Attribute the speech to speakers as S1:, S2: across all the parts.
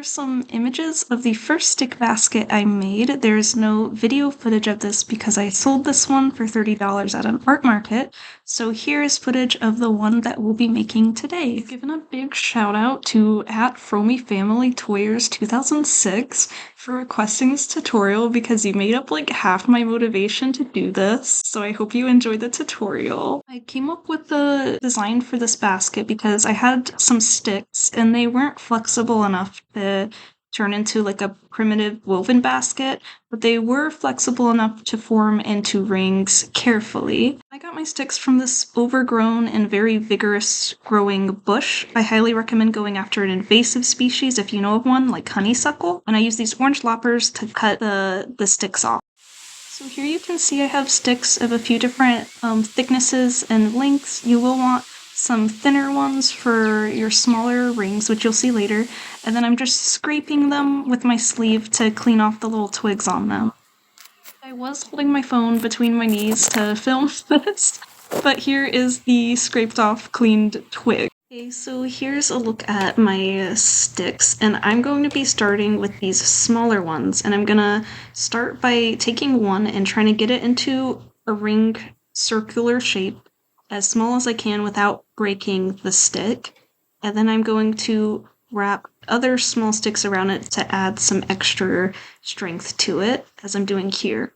S1: Here are some images of the first stick basket I made. There's no video footage of this because I sold this one for $30 at an art market, so here is footage of the one that we'll be making today. I've given a big shout out to @FromiFamilyToyers2006 for requesting this tutorial because you made up like half my motivation to do this, so I hope you enjoyed the tutorial. I came up with the design for this basket because I had some sticks and they weren't flexible enough to turn into like a primitive woven basket, but they were flexible enough to form into rings carefully. I got my sticks from this overgrown and very vigorous growing bush. I highly recommend going after an invasive species if you know of one, like honeysuckle, and I use these orange loppers to cut the sticks off. So here you can see I have sticks of a few different thicknesses and lengths. You will want some thinner ones for your smaller rings, which you'll see later, and then I'm just scraping them with my sleeve to clean off the little twigs on them. I was holding my phone between my knees to film this, but here is the scraped off cleaned twig. Okay, so here's a look at my sticks, and I'm going to be starting with these smaller ones, and I'm gonna start by taking one and trying to get it into a ring circular shape as small as I can without breaking the stick, and then I'm going to wrap other small sticks around it to add some extra strength to it, as I'm doing here.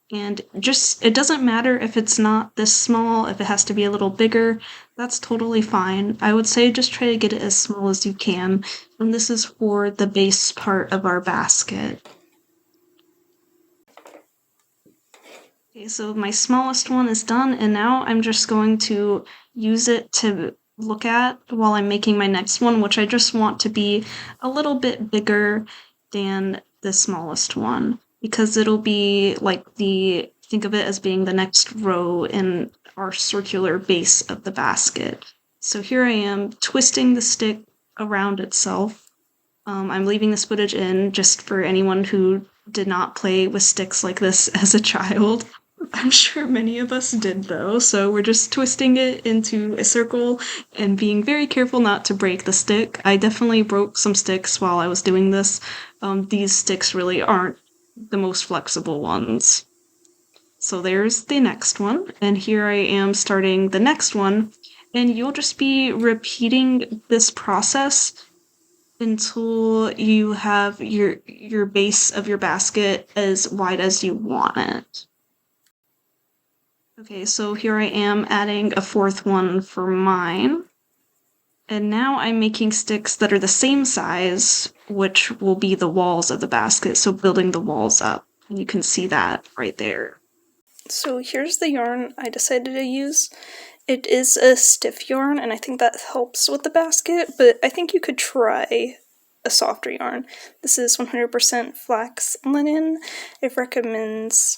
S1: And it doesn't matter if it's not this small, if it has to be a little bigger, that's totally fine. I would say just try to get it as small as you can, and this is for the base part of our basket. Okay, so my smallest one is done, and now I'm just going to use it to look at while I'm making my next one, which I just want to be a little bit bigger than the smallest one, because it'll be like think of it as being the next row in our circular base of the basket. So here I am twisting the stick around itself. I'm leaving this footage in just for anyone who did not play with sticks like this as a child. I'm sure many of us did though, so we're just twisting it into a circle and being very careful not to break the stick. I definitely broke some sticks while I was doing this. These sticks really aren't the most flexible ones. So there's the next one, and here I am starting the next one, and you'll just be repeating this process until you have your base of your basket as wide as you want it. Okay, so here I am adding a fourth one for mine. And now I'm making sticks that are the same size, which will be the walls of the basket, so building the walls up. And you can see that right there.
S2: So here's the yarn I decided to use. It is a stiff yarn, and I think that helps with the basket, but I think you could try a softer yarn. This is 100% flax linen. It recommends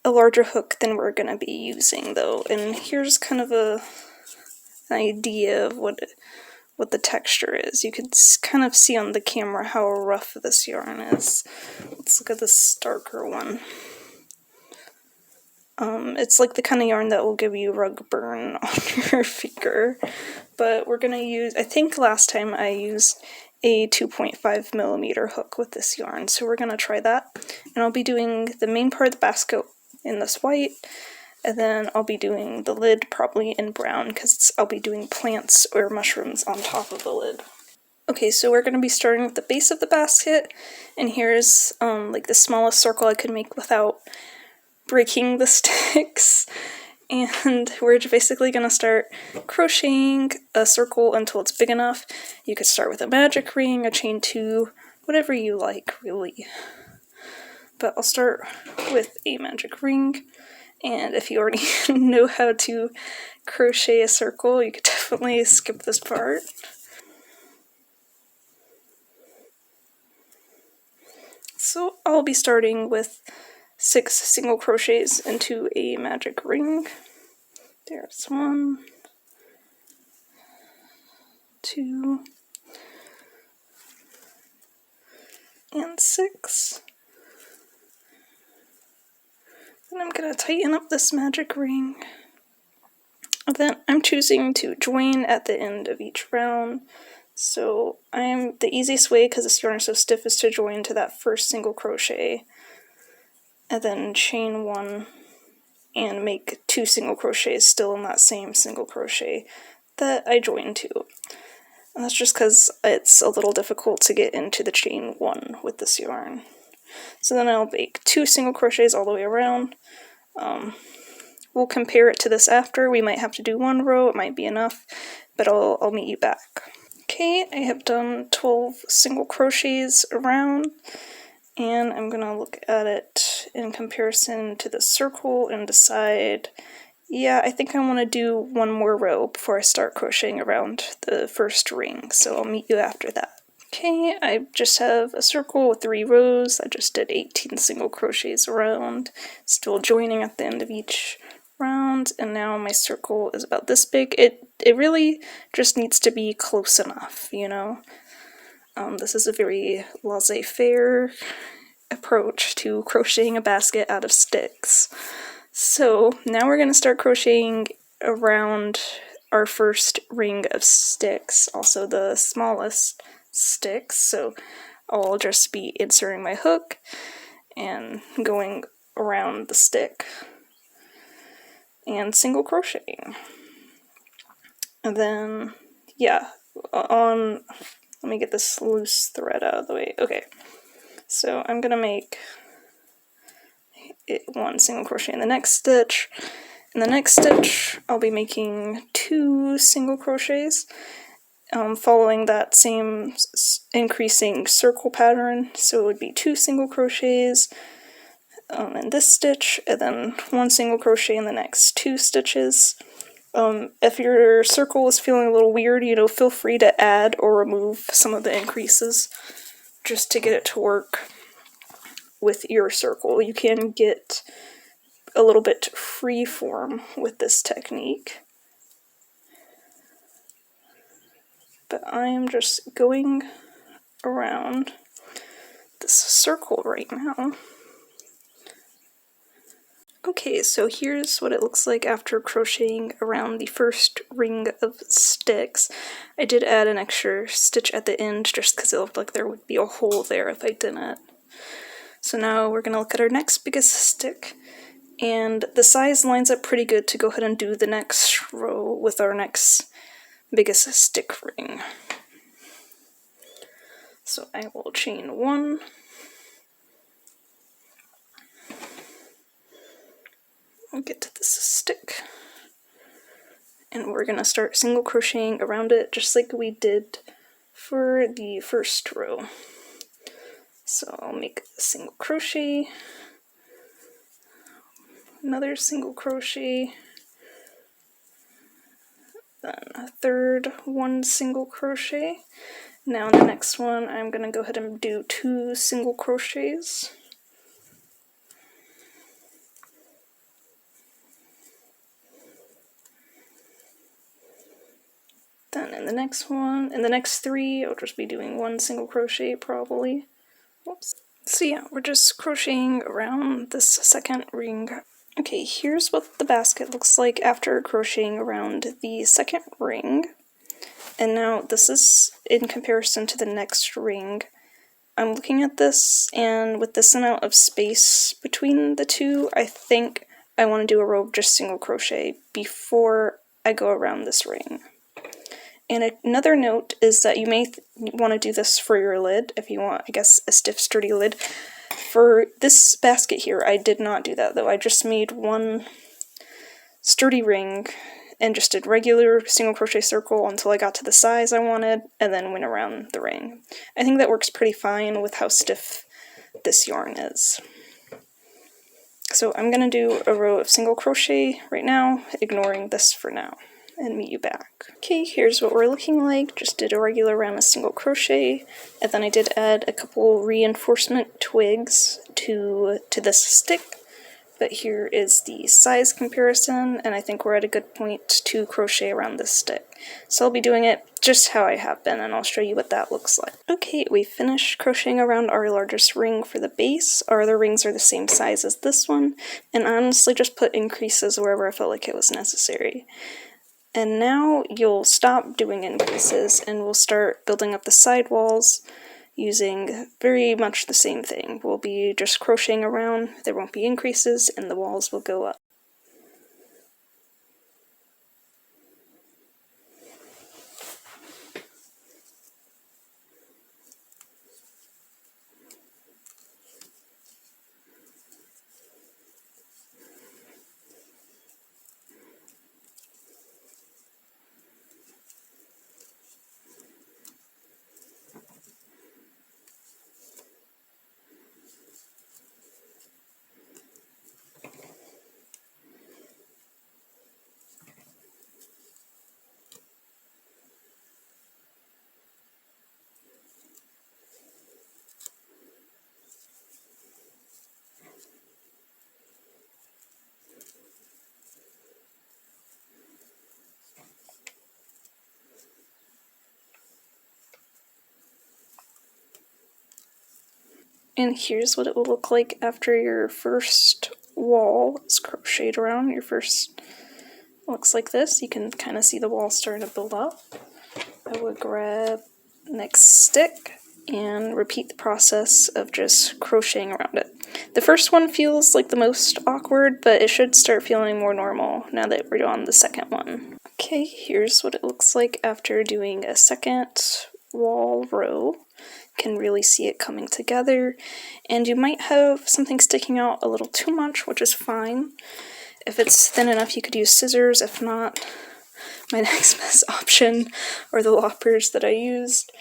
S2: a larger hook than we're going to be using though, and here's kind of an idea of what the texture is. You can kind of see on the camera how rough this yarn is. Let's look at this darker one. It's like the kind of yarn that will give you rug burn on your finger, but we're gonna use, I think last time I used a 2.5mm hook with this yarn, so we're gonna try that, and I'll be doing the main part of the basket in this white, and then I'll be doing the lid probably in brown because I'll be doing plants or mushrooms on top of the lid. Okay, so we're going to be starting with the base of the basket, and here's like the smallest circle I could make without breaking the sticks, and we're basically going to start crocheting a circle until it's big enough. You could start with a magic ring, a chain 2, whatever you like really. But I'll start with a magic ring, and if you already know how to crochet a circle, you could definitely skip this part. So I'll be starting with 6 single crochets into a magic ring. There's 1, 2, and 6. And I'm going to tighten up this magic ring. And then I'm choosing to join at the end of each round. So the easiest way, because this yarn is so stiff, is to join to that first single crochet and then chain 1 and make 2 single crochets still in that same single crochet that I joined to. And that's just because it's a little difficult to get into the chain 1 with this yarn. So then I'll make 2 single crochets all the way around. We'll compare it to this after. We might have to do 1 row, it might be enough, but I'll meet you back. Okay, I have done 12 single crochets around, and I'm gonna look at it in comparison to the circle and decide, yeah, I think I want to do 1 more row before I start crocheting around the first ring, so I'll meet you after that. Okay, I just have a circle with 3 rows. I just did 18 single crochets around, still joining at the end of each round, and now my circle is about this big. It really just needs to be close enough, you know? This is a very laissez-faire approach to crocheting a basket out of sticks. So now we're going to start crocheting around our first ring of sticks, also the smallest sticks, so I'll just be inserting my hook and going around the stick and single crocheting. And then, yeah, let me get this loose thread out of the way. Okay, so I'm gonna make 1 single crochet in the next stitch. In the next stitch, I'll be making 2 single crochets, following that same increasing circle pattern. So it would be 2 single crochets in this stitch, and then 1 single crochet in the next 2 stitches. If your circle is feeling a little weird, you know, feel free to add or remove some of the increases just to get it to work with your circle. You can get a little bit free form with this technique. But I am just going around this circle right now. Okay, so here's what it looks like after crocheting around the first ring of sticks. I did add an extra stitch at the end just because it looked like there would be a hole there if I didn't. So now we're going to look at our next biggest stick, and the size lines up pretty good to go ahead and do the next row with our next biggest stick ring. So I will chain 1, I'll get to this stick, and we're going to start single crocheting around it just like we did for the first row. So I'll make a single crochet, another single crochet, then a third 1 single crochet. Now in the next one I'm going to go ahead and do 2 single crochets. Then in the next one, in the next 3, I'll just be doing 1 single crochet probably. Whoops. So yeah, we're just crocheting around this second ring. Okay, here's what the basket looks like after crocheting around the second ring. And now this is in comparison to the next ring. I'm looking at this, and with this amount of space between the two, I think I want to do a row of just single crochet before I go around this ring. And another note is that you may want to do this for your lid, if you want, I guess, a stiff, sturdy lid. For this basket here, I did not do that, though. I just made 1 sturdy ring and just did regular single crochet circle until I got to the size I wanted, and then went around the ring. I think that works pretty fine with how stiff this yarn is. So I'm going to do a row of single crochet right now, ignoring this for now, and meet you back. Okay, here's what we're looking like. Just did a regular round of single crochet, and then I did add a couple reinforcement twigs to this stick. But here is the size comparison, and I think we're at a good point to crochet around this stick. So I'll be doing it just how I have been, and I'll show you what that looks like. Okay, we finished crocheting around our largest ring for the base. Our other rings are the same size as this one, and I honestly just put increases wherever I felt like it was necessary. And now you'll stop doing increases and we'll start building up the side walls using very much the same thing. We'll be just crocheting around, there won't be increases, and the walls will go up. And here's what it will look like after your first wall is crocheted around. Your first looks like this. You can kind of see the wall starting to build up. I would grab the next stick and repeat the process of just crocheting around it. The first one feels like the most awkward, but it should start feeling more normal now that we're on the second one. Okay, here's what it looks like after doing a second wall row. Can really see it coming together, and you might have something sticking out a little too much, which is fine. If it's thin enough, you could use scissors. If not, my next best option are the loppers that I used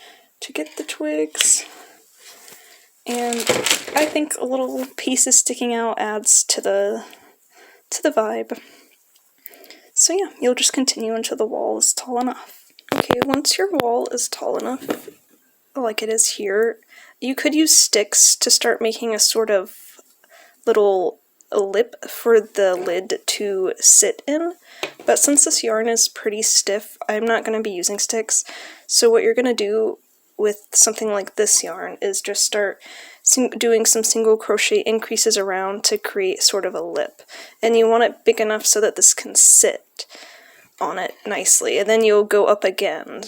S2: to get the twigs. And I think a little pieces sticking out adds to the vibe. So yeah, you'll just continue until the wall is tall enough. Okay, once your wall is tall enough, like it is here, you could use sticks to start making a sort of little lip for the lid to sit in, but since this yarn is pretty stiff, I'm not going to be using sticks. So what you're going to do with something like this yarn is just start doing some single crochet increases around to create sort of a lip, and you want it big enough so that this can sit on it nicely, and then you'll go up again.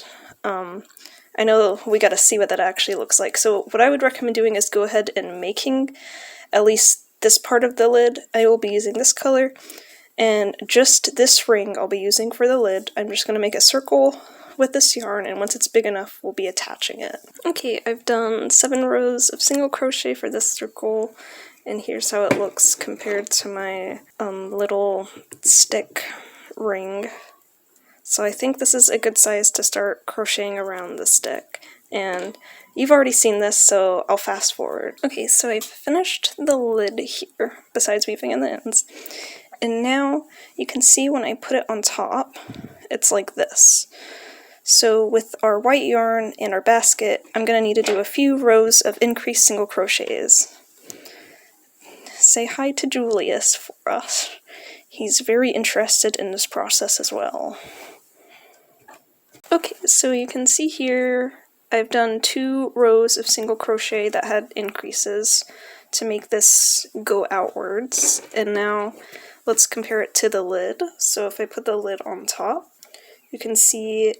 S2: I know we gotta see what that actually looks like. So what I would recommend doing is go ahead and making at least this part of the lid. I will be using this color, and just this ring I'll be using for the lid. I'm just gonna make a circle with this yarn, and once it's big enough, we'll be attaching it. Okay, I've done 7 rows of single crochet for this circle, and here's how it looks compared to my little stick ring. So I think this is a good size to start crocheting around the stick, and you've already seen this, so I'll fast forward. Okay, so I've finished the lid here, besides weaving in the ends, and now you can see when I put it on top, it's like this. So with our white yarn and our basket, I'm going to need to do a few rows of increased single crochets. Say hi to Julius for us. He's very interested in this process as well. Okay, so you can see here I've done 2 rows of single crochet that had increases to make this go outwards, and now let's compare it to the lid. So if I put the lid on top, you can see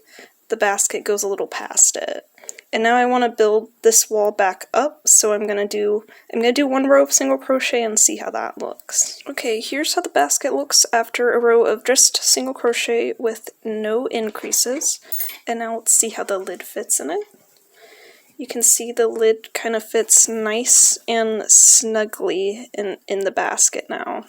S2: the basket goes a little past it. And now I want to build this wall back up, so I'm gonna do 1 row of single crochet and see how that looks. Okay, here's how the basket looks after a row of just single crochet with no increases. And now let's see how the lid fits in it. You can see the lid kind of fits nice and snugly in the basket now.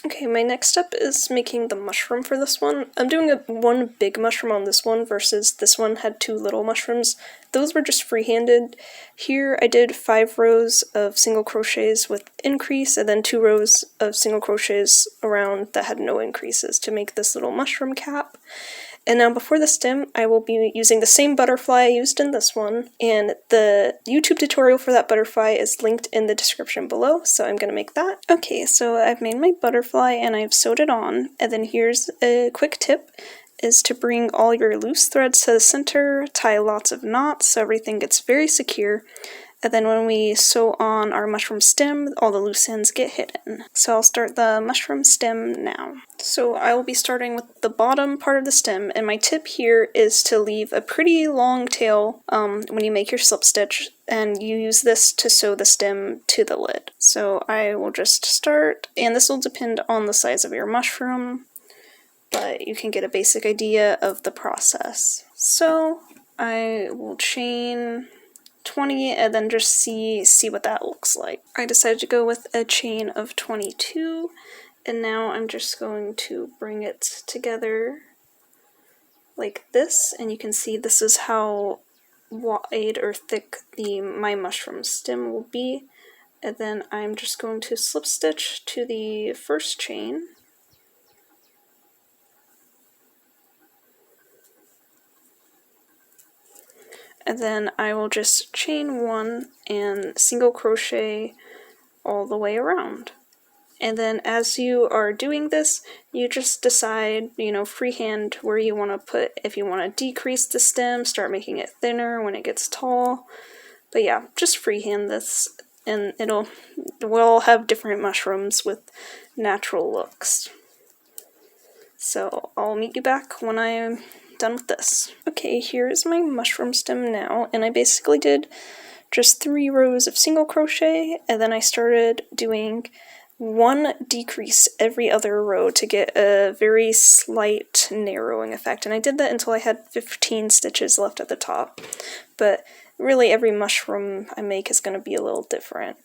S2: Okay, my next step is making the mushroom for this one. I'm doing one big mushroom on this one versus this one had 2 little mushrooms. Those were just free-handed. Here I did 5 rows of single crochets with increase, and then 2 rows of single crochets around that had no increases to make this little mushroom cap. And now before the stem, I will be using the same butterfly I used in this one, and the YouTube tutorial for that butterfly is linked in the description below, so I'm going to make that. Okay, so I've made my butterfly and I've sewed it on, and then here's a quick tip, is to bring all your loose threads to the center, tie lots of knots so everything gets very secure, and then when we sew on our mushroom stem, all the loose ends get hidden. So I'll start the mushroom stem now. So I will be starting with the bottom part of the stem, and my tip here is to leave a pretty long tail when you make your slip stitch, and you use this to sew the stem to the lid. So I will just start, and this will depend on the size of your mushroom, but you can get a basic idea of the process. So I will chain 20 and then just see what that looks like. I decided to go with a chain of 22, and now I'm just going to bring it together like this, and you can see this is how wide or thick my mushroom stem will be. And then I'm just going to slip stitch to the first chain. And then I will just chain one and single crochet all the way around. And then as you are doing this, you just decide, freehand where you want to put, if you want to decrease the stem, start making it thinner when it gets tall. But yeah, just freehand this, and we'll have different mushrooms with natural looks. So I'll meet you back when I'm done with this. Okay, here's my mushroom stem now, and I basically did just 3 rows of single crochet, and then I started doing 1 decrease every other row to get a very slight narrowing effect. And I did that until I had 15 stitches left at the top. But really every mushroom I make is going to be a little different.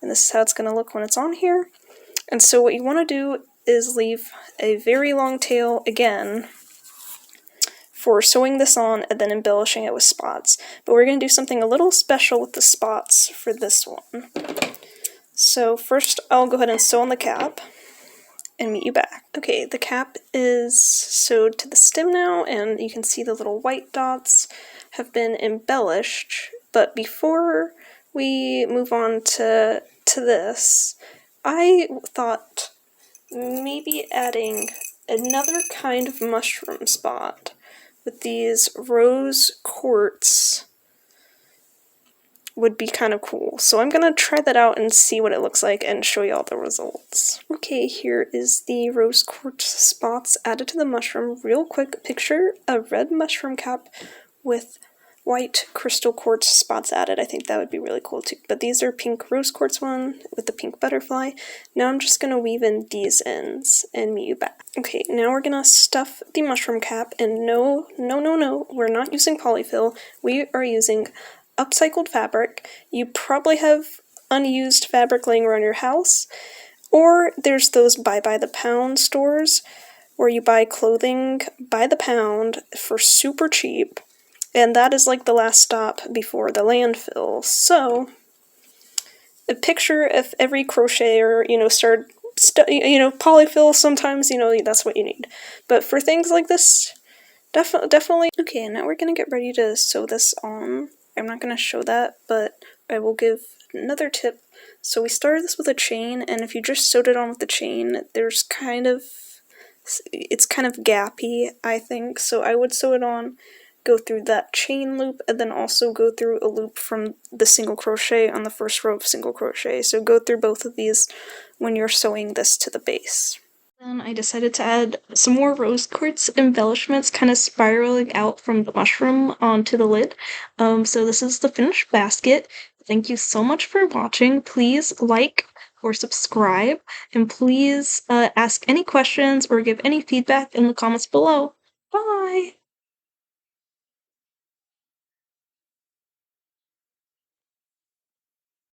S2: And this is how it's going to look when it's on here. And so what you want to do is leave a very long tail again for sewing this on and then embellishing it with spots. But we're going to do something a little special with the spots for this one. So first I'll go ahead and sew on the cap and meet you back. Okay, the cap is sewed to the stem now, and you can see the little white dots have been embellished. But before we move on to this, I thought maybe adding another kind of mushroom spot with these rose quartz would be kind of cool. So I'm gonna try that out and see what it looks like and show you all the results. Okay, here is the rose quartz spots added to the mushroom. Real quick, picture a red mushroom cap with white crystal quartz spots added. I think that would be really cool too. But these are pink rose quartz one with the pink butterfly. Now I'm just gonna weave in these ends and meet you back. Okay, now we're gonna stuff the mushroom cap, and no, we're not using polyfill. We are using upcycled fabric. You probably have unused fabric laying around your house, or there's those buy the pound stores where you buy clothing by the pound for super cheap, and that is like the last stop before the landfill. So a picture if every crocheter started polyfill. Sometimes that's what you need, but for things like this, definitely. Okay, now we're gonna get ready to sew this on. I'm not going to show that, but I will give another tip. So we started this with a chain, and if you just sewed it on with the chain, it's kind of gappy, I think. So I would sew it on, go through that chain loop, and then also go through a loop from the single crochet on the first row of single crochet. So go through both of these when you're sewing this to the base. Then I decided to add some more rose quartz embellishments kind of spiraling out from the mushroom onto the lid. So this is the finished basket. Thank you so much for watching. Please like or subscribe, and please ask any questions or give any feedback in the comments below. Bye!